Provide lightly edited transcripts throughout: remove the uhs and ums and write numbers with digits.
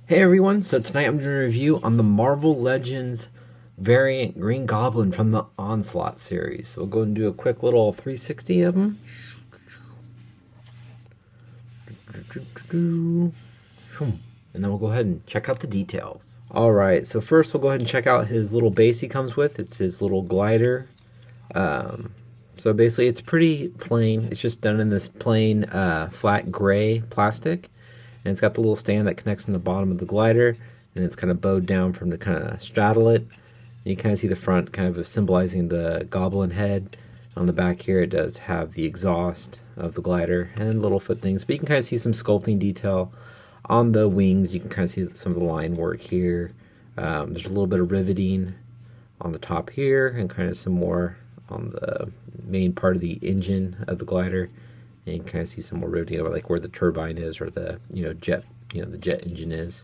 Hey everyone, so tonight I'm doing a review on the Marvel Legends variant Green Goblin from the Onslaught series. So we'll go and do a quick little 360 of him. And then we'll go ahead and check out the details. Alright, so first we'll go ahead and check out his little base he comes with. It's his little glider. So basically it's pretty plain. It's just done in this plain flat gray plastic. And it's got the little stand that connects in the bottom of the glider, and it's kind of bowed down from to kind of straddle it. And you kind of see the front kind of symbolizing the goblin head. On the back here it does have the exhaust of the glider and little foot things, but you can kind of see some sculpting detail on the wings. You can kind of see some of the line work here. There's a little bit of riveting on the top here, and kind of some more on the main part of the engine of the glider. And you can kind of see some more riveting over like where the turbine is, or the jet the jet engine is.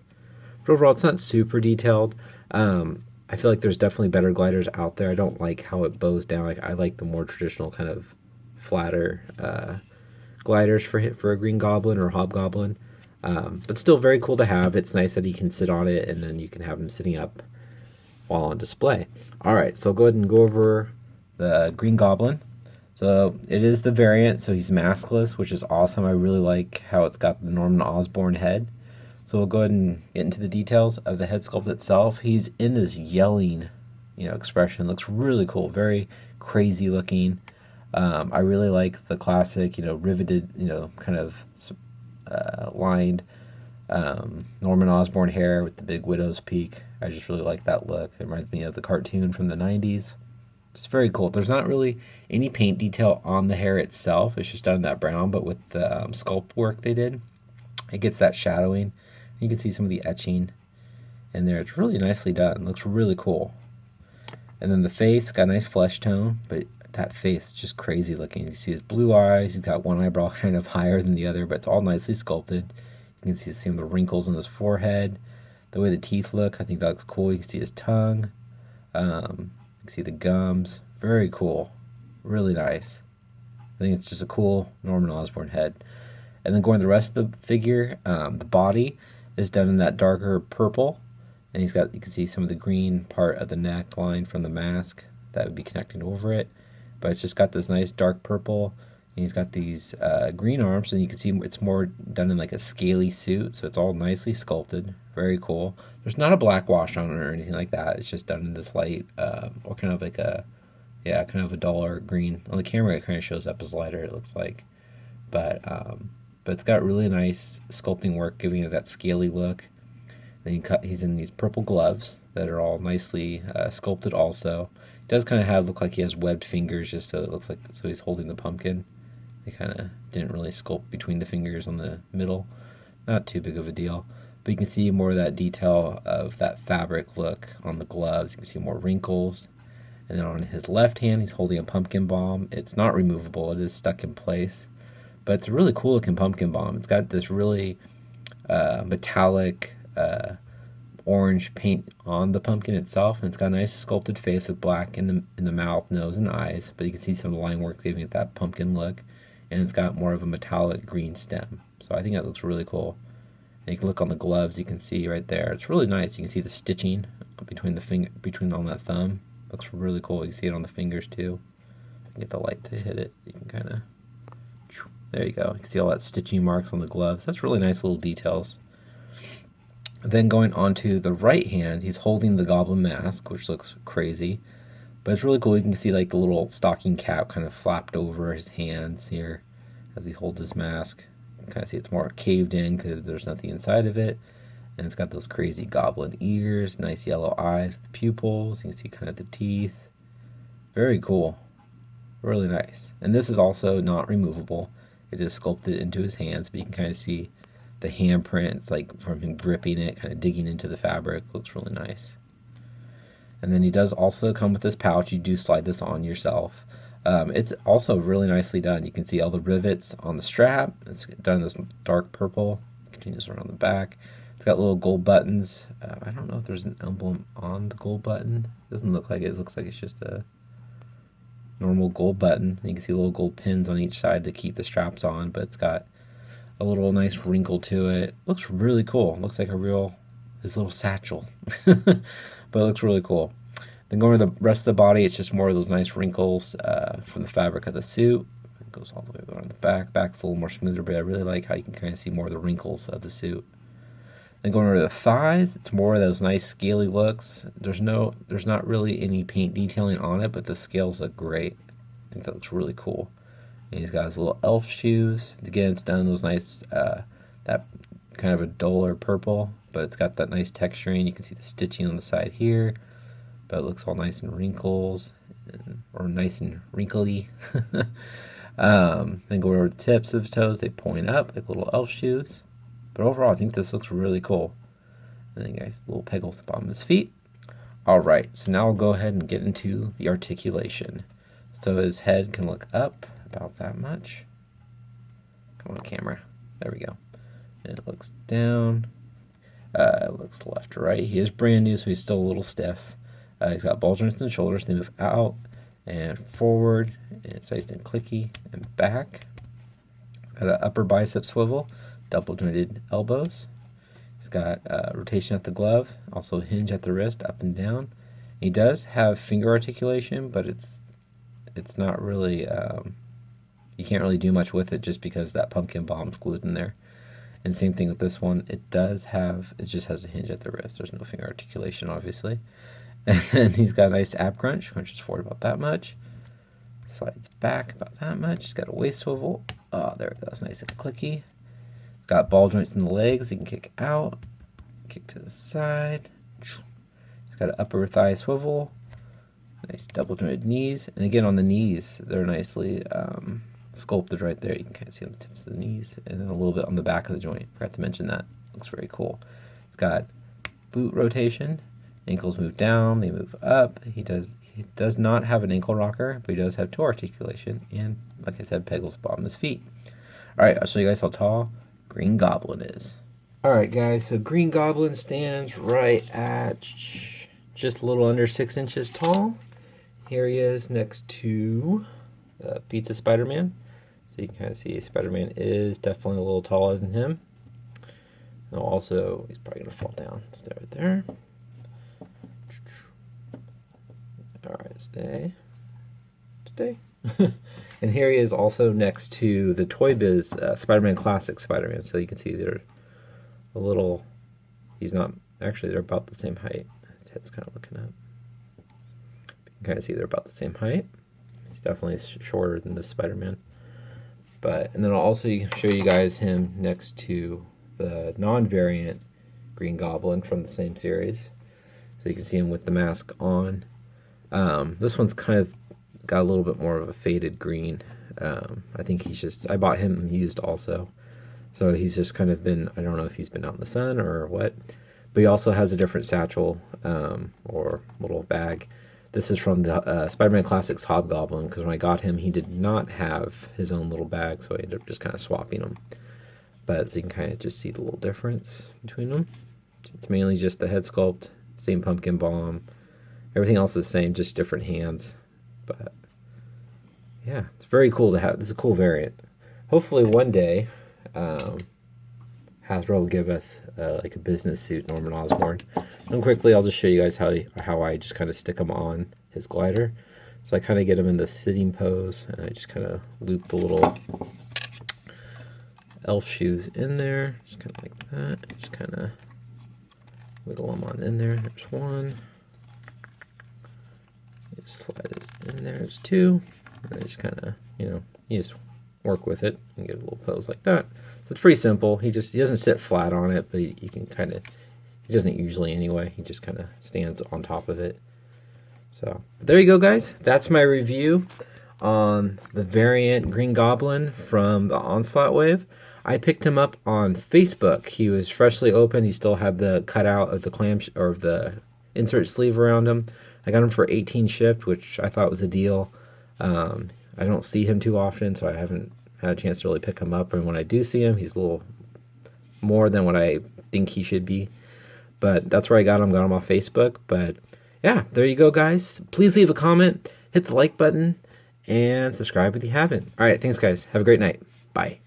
But overall, it's not super detailed. I feel like there's definitely better gliders out there. I don't like how it bows down. Like I like the more traditional kind of flatter gliders for a Green Goblin or Hobgoblin. But still very cool to have. It's nice that you can sit on it, and then you can have them sitting up while on display. All right, so I'll go ahead and go over the Green Goblin. So it is the variant, so he's maskless, which is awesome. I really like how it's got the Norman Osborn head. So we'll go ahead and get into the details of the head sculpt itself. He's in this yelling, expression. Looks really cool, very crazy looking. I really like the classic, riveted, kind of lined Norman Osborn hair with the big widow's peak. I just really like that look. It reminds me of the cartoon from the 90s. It's very cool. There's not really any paint detail on the hair itself. It's just done that brown, but with the sculpt work they did, it gets that shadowing. You can see some of the etching in there. It's really nicely done. It looks really cool. And then the face got a nice flesh tone, but that face is just crazy looking. You see his blue eyes. He's got one eyebrow kind of higher than the other, but it's all nicely sculpted. You can see some of the wrinkles in his forehead. The way the teeth look, I think that looks cool. You can see his tongue. You can see the gums. Very cool. Really nice. I think it's just a cool Norman Osborn head. And then going to the rest of the figure, the body is done in that darker purple. And you can see some of the green part of the neckline from the mask that would be connecting over it. But it's just got this nice dark purple. And he's got these green arms, and you can see it's more done in like a scaly suit. So it's all nicely sculpted. Very cool. There's not a black wash on it or anything like that. It's just done in this light, or kind of like kind of a duller green. On the camera, it kind of shows up as lighter, it looks like. But it's got really nice sculpting work, giving it that scaly look. Then he's in these purple gloves that are all nicely sculpted also. It does kind of look like he has webbed fingers, just so it looks like he's holding the pumpkin. They kind of didn't really sculpt between the fingers on the middle. Not too big of a deal. But you can see more of that detail of that fabric look on the gloves. You can see more wrinkles. And then on his left hand, he's holding a pumpkin bomb. It's not removable. It is stuck in place. But it's a really cool looking pumpkin bomb. It's got this really metallic orange paint on the pumpkin itself. And it's got a nice sculpted face with black in the mouth, nose, and eyes. But you can see some of the line work giving it that pumpkin look. And it's got more of a metallic green stem. So I think that looks really cool. And you can look on the gloves, you can see right there. It's really nice. You can see the stitching between on that thumb. Looks really cool. You can see it on the fingers too. If I can get the light to hit it, you can kind of... There you go. You can see all that stitching marks on the gloves. That's really nice little details. Then going on to the right hand, he's holding the Goblin Mask, which looks crazy. But it's really cool. You can see like the little stocking cap kind of flapped over his hands here as he holds his mask. You can kind of see it's more caved in because there's nothing inside of it. And it's got those crazy goblin ears, nice yellow eyes, the pupils. You can see kind of the teeth. Very cool. Really nice. And this is also not removable. It is sculpted into his hands, but you can kind of see the handprints like from him gripping it, kind of digging into the fabric. Looks really nice. And then he does also come with this pouch. You do slide this on yourself. It's also really nicely done. You can see all the rivets on the strap. It's done in this dark purple. Continues around the back. It's got little gold buttons. I don't know if there's an emblem on the gold button. It doesn't look like it. It looks like it's just a normal gold button. You can see little gold pins on each side to keep the straps on, but it's got a little nice wrinkle to it. Looks really cool. Looks like a real his little satchel. But it looks really cool. Then going to the rest of the body, it's just more of those nice wrinkles from the fabric of the suit. It goes all the way around the back. Back's a little more smoother, but I really like how you can kind of see more of the wrinkles of the suit. Then going over to the thighs, it's more of those nice scaly looks. There's not really any paint detailing on it, but the scales look great. I think that looks really cool. And he's got his little elf shoes. Again, it's done those nice, that kind of a duller purple, but it's got that nice texturing. You can see the stitching on the side here, but it looks all nice and wrinkles, or nice and wrinkly. Then going over the tips of the toes, they point up like little elf shoes. But overall, I think this looks really cool. And then, guys, little peggle at the bottom of his feet. Alright, so now I'll go ahead and get into the articulation. So his head can look up about that much. Come on, camera. There we go. And it looks down. It looks left to right. He is brand new, so he's still a little stiff. He's got ball joints in the shoulders. They move out and forward. And it's nice and clicky and back. Got an upper bicep swivel. Double jointed elbows. He's got rotation at the glove, also hinge at the wrist, up and down. He does have finger articulation, but it's not really, you can't really do much with it just because that pumpkin bomb's glued in there. And same thing with this one, it just has a hinge at the wrist. There's no finger articulation, obviously. And then he's got a nice ab crunch, which is forward about that much. Slides back about that much. He's got a waist swivel. Oh, there it goes, nice and clicky. Got ball joints in the legs, he can kick out, kick to the side. He's got an upper thigh swivel, nice double jointed knees, and again on the knees, they're nicely sculpted right there. You can kind of see on the tips of the knees, and then a little bit on the back of the joint. Forgot to mention that. Looks very cool. He's got boot rotation, ankles move down, they move up. He does not have an ankle rocker, but he does have toe articulation, and like I said, peggles bottom of his feet. Alright, I'll show you guys how tall Green Goblin is. Alright guys, so Green Goblin stands right at just a little under 6 inches tall. Here he is next to Pizza Spiderman. So you can kind of see Spiderman is definitely a little taller than him. And also, he's probably going to fall down. Stay right there. Alright, stay. And here he is also next to the Toy Biz Spider-Man Classic Spider-Man. So you can see they're a little, they're about the same height. His head's kind of looking up. You can kind of see they're about the same height. He's definitely shorter than this Spider-Man. And then I'll also show you guys him next to the non-variant Green Goblin from the same series. So you can see him with the mask on. This one's kind of got a little bit more of a faded green. I think I bought him used also. So he's just kind of been, I don't know if he's been out in the sun or what, but he also has a different satchel or little bag. This is from the Spider-Man Classics Hobgoblin, because when I got him, he did not have his own little bag, so I ended up just kind of swapping them. But so you can kind of just see the little difference between them. It's mainly just the head sculpt, same pumpkin bomb. Everything else is the same, just different hands. But yeah, it's very cool to have. This is a cool variant. Hopefully one day Hasbro will give us like a business suit Norman Osborn. And quickly I'll just show you guys how I just kind of stick them on his glider. So I kind of get him in the sitting pose, and I just kind of loop the little elf shoes in there, just kind of like that. Just kind of wiggle them on in there. There's one. Just slide it in there. There's two. And I just kind of, you just work with it and get a little pose like that. So it's pretty simple. He doesn't sit flat on it, but you can kind of, he doesn't usually anyway. He just kind of stands on top of it. So there you go, guys. That's my review on the Variant Green Goblin from the Onslaught wave. I picked him up on Facebook. He was freshly opened. He still had the cutout of the clam or the insert sleeve around him. I got him for $18 shipped, which I thought was a deal. I don't see him too often, so I haven't had a chance to really pick him up. And when I do see him, he's a little more than what I think he should be. But that's where I got him off Facebook. But yeah, there you go, guys. Please leave a comment, hit the like button, and subscribe if you haven't. All right, thanks, guys. Have a great night. Bye.